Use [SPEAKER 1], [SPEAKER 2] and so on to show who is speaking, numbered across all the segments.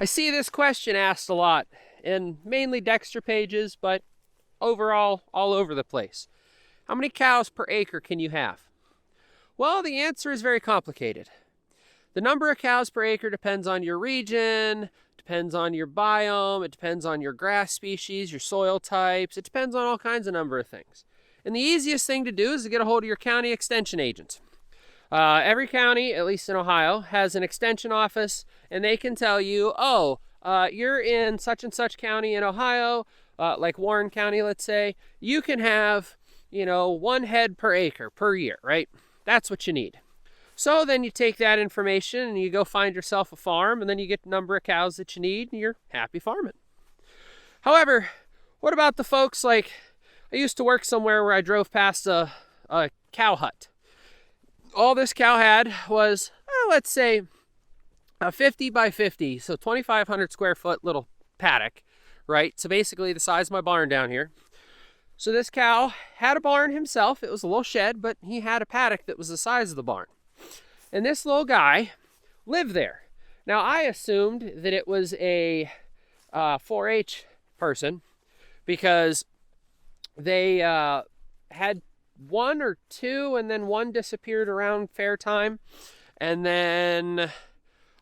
[SPEAKER 1] I see this question asked a lot, in mainly Dexter pages, but overall, all over the place. How many cows per acre can you have? Well, the answer is very complicated. The number of cows per acre depends on your region, depends on your biome, it depends on your grass species, your soil types, it depends on all kinds of number of things. And the easiest thing to do is to get a hold of your county extension agent. Every county, at least in Ohio, has an extension office, and they can tell you, you're in such and such county in Ohio, like Warren County, let's say, you can have, 1 head per acre per year, right? That's what you need. So then you take that information and you go find yourself a farm, and then you get the number of cows that you need, and you're happy farming. However, what about the folks like, I used to work somewhere where I drove past a cow hut. All this cow had was, let's say, a 50 by 50, so 2,500 square foot little paddock, right? So basically the size of my barn down here. So this cow had a barn himself. It was a little shed, but he had a paddock that was the size of the barn. And this little guy lived there. Now I assumed that it was a 4-H person because they had 1 or 2, and then 1 disappeared around fair time, and then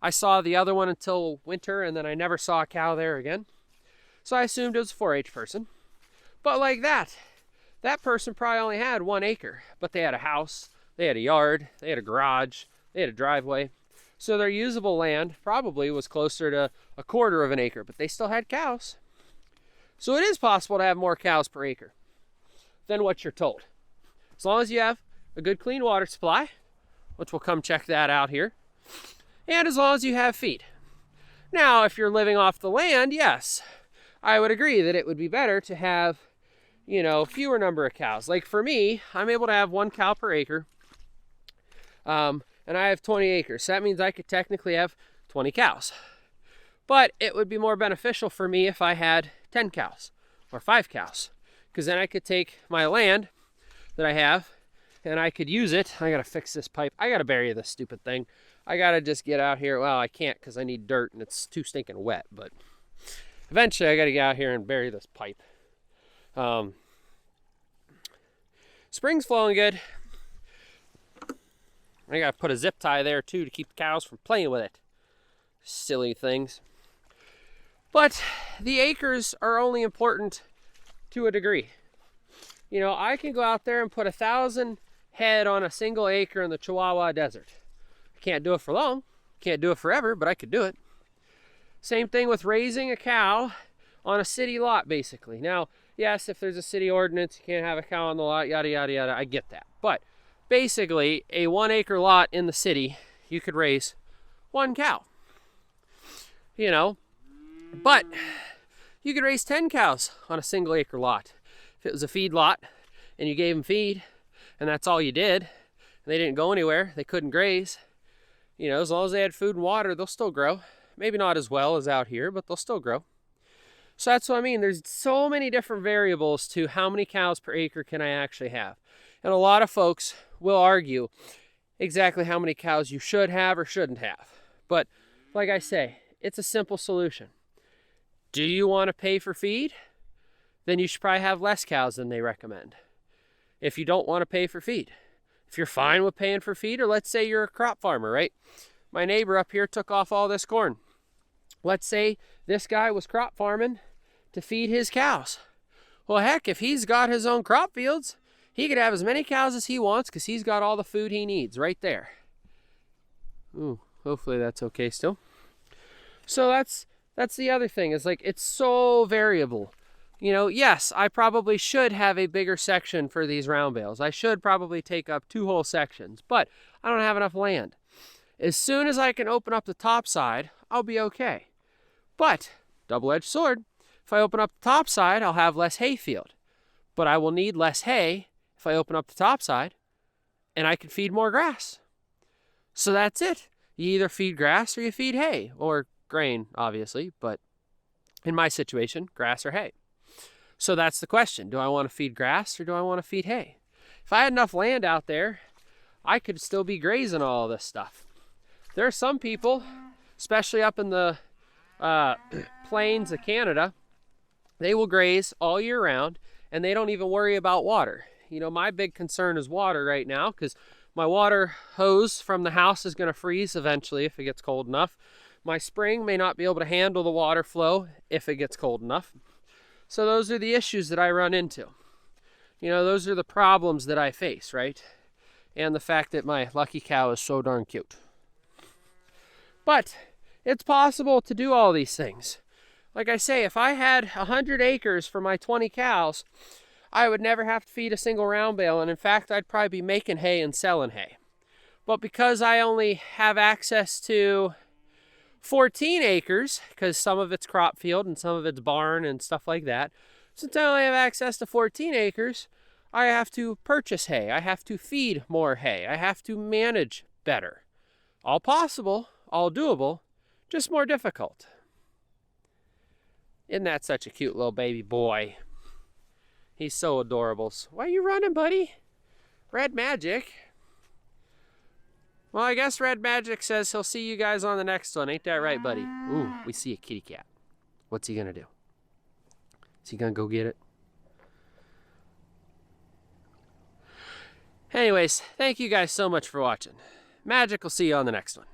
[SPEAKER 1] I saw the other one until winter, and then I never saw a cow there again. So I assumed it was a 4-H person. But like that person probably only had 1 acre, but they had a house, they had a yard, they had a garage, they had a driveway. So their usable land probably was closer to 1/4 of an acre, but they still had cows. So it is possible to have more cows per acre than what you're told. As long as you have a good clean water supply, which we'll come check that out here, and as long as you have feed. Now, if you're living off the land, yes, I would agree that it would be better to have, fewer number of cows. Like for me, I'm able to have 1 cow per acre, and I have 20 acres. So that means I could technically have 20 cows. But it would be more beneficial for me if I had 10 cows or 5 cows, because then I could take my land that I have and I could use it. I gotta fix this pipe. I gotta bury this stupid thing. I gotta just get out here. Well, I can't because I need dirt and it's too stinking wet, but eventually I gotta get out here and bury this pipe. Spring's flowing good. I gotta put a zip tie there too to keep the cows from playing with it. Silly things. But the acres are only important to a degree. I can go out there and put 1,000 head on a single acre in the Chihuahua Desert. I can't do it for long, can't do it forever, but I could do it. Same thing with raising a cow on a city lot, basically. Now, yes, if there's a city ordinance, you can't have a cow on the lot, yada, yada, yada, I get that. But basically, a 1 acre lot in the city, you could raise 1 cow. But you could raise 10 cows on a single acre lot. If it was a feed lot and you gave them feed and that's all you did, and they didn't go anywhere, they couldn't graze, as long as they had food and water, they'll still grow. Maybe not as well as out here, but they'll still grow. So that's what I mean. There's so many different variables to how many cows per acre can I actually have. And a lot of folks will argue exactly how many cows you should have or shouldn't have. But like I say, it's a simple solution. Do you want to pay for feed? Then you should probably have less cows than they recommend. If you don't want to pay for feed. If you're fine with paying for feed, or let's say you're a crop farmer, right? My neighbor up here took off all this corn. Let's say this guy was crop farming to feed his cows. Well, heck, if he's got his own crop fields, he could have as many cows as he wants because he's got all the food he needs right there. Ooh, hopefully that's okay still. So that's the other thing, is like, it's so variable. Yes, I probably should have a bigger section for these round bales. I should probably take up 2 whole sections, but I don't have enough land. As soon as I can open up the top side, I'll be okay. But, double-edged sword, if I open up the top side, I'll have less hay field. But I will need less hay if I open up the top side, and I can feed more grass. So that's it. You either feed grass or you feed hay, or grain, obviously, but in my situation, grass or hay. So that's the question. Do I want to feed grass or do I want to feed hay? If I had enough land out there, I could still be grazing all this stuff. There are some people, especially up in the plains of Canada, they will graze all year round, and they don't even worry about water. You know, my big concern is water right now, because my water hose from the house is going to freeze eventually if it gets cold enough. My spring may not be able to handle the water flow if it gets cold enough. So those are the issues that I run into. You know, those are the problems that I face, right? And the fact that my lucky cow is so darn cute. But it's possible to do all these things. Like I say, if I had 100 acres for my 20 cows, I would never have to feed a single round bale, and in fact, I'd probably be making hay and selling hay. But because I only have access to 14 acres, because some of it's crop field and some of it's barn and stuff like that, since I only have access to 14 acres, I have to purchase hay, I have to feed more hay, I have to manage better. All possible, all doable, just more difficult. Isn't that such a cute little baby boy? He's so adorable. Why are you running, buddy? Red Magic. Well, I guess Red Magic says he'll see you guys on the next one. Ain't that right, buddy? Ooh, we see a kitty cat. What's he gonna do? Is he gonna go get it? Anyways, thank you guys so much for watching. Magic will see you on the next one.